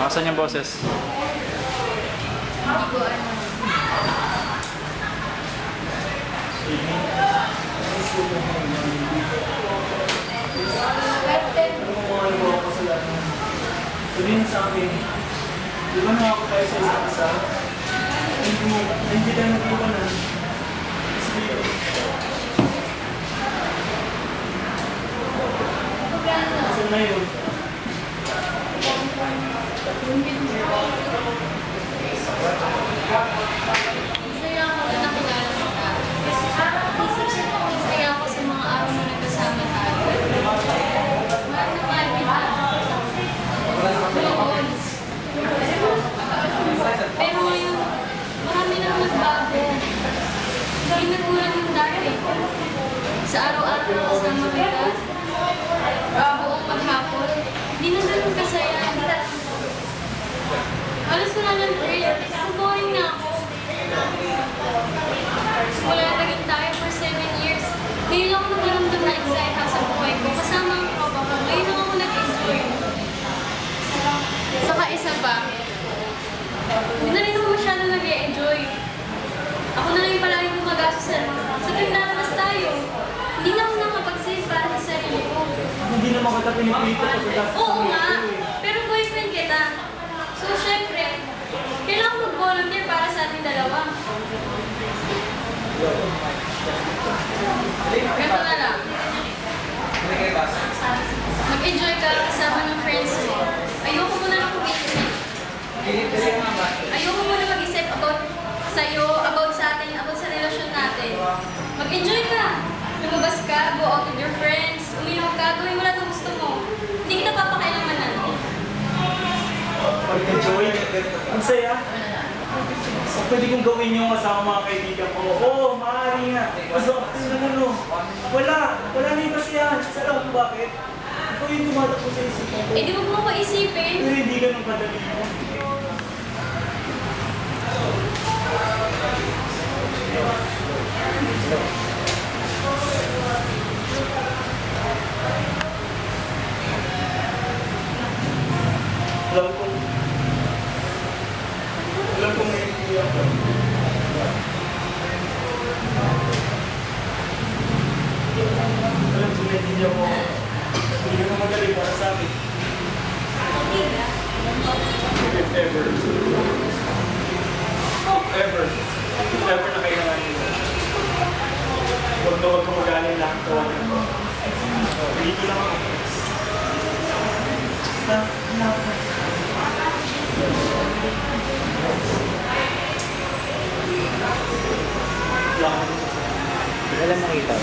Nakasan yung boses. Hindi ko ano. Sabihin sa akin, di ba nakako tayo sa isa't isa? Hindi tayo nag-iwanan. Kasi na yun. Masaya ako na nakilala kita. Masaya ako sa mga araw na nagkasama tayo. Mahal na mahal kita. Noon. Pero ngayon, marami na nagbago. Hindi na tulad yung dati. Sa araw-araw na kasama kita, buong maghapon, hindi na ganun kasaya. Alas ko na ng trip. Boring na ako. Wala na naging tayo for 7 years. Ngayon lang ako nagkaramdam na excited sa buhay ko. Kasama ang tropa ko. Ngayon lang ako nag-enjoy. Saka isa pa, hindi na rin ako masyado nag-enjoy. Ako na lang yung palaging gumagastos sa tindaras tayo. Hindi na ako nakapag-save para sa sarili ko. Hindi naman kita pinipilito sa pagkasa sa Oo nga, pero boyfriend kita. So, syempre, kailangan ko mag-volunteer para sa ating dalawa. Ganito na lang. Mag-enjoy ka kasama ng friends mo. Ayoko muna lang mag-isip. Ayoko muna mag-isip about sa'yo, about sa atin, about sa relasyon natin. Mag-enjoy ka. Lumabas ka, go out with your friends, uminom ka, gawin mo lahat ng gusto mo. Hindi kita papakailanganan. Pag-enjoy. Ang saya. So, pwede kong gawin yung kasama mga kaibigan ko. Oo, maaari nga. Kaso, ano, wala na yung kasiyahan. Sa lang kung bakit. Ako yung tumatakbo sa isipan ko. Eh, di mo mo paisipin. Pero hindi ganun kadali mo. Alam kong naiiyak ko. Alam kong naiiyak ko. Hindi ka na madali para sa akin. Okay na. If ever. If ever na kailangan nyo. Huwag ka magaling lahat ko. Dito lang ako. Hindi ko lang makita.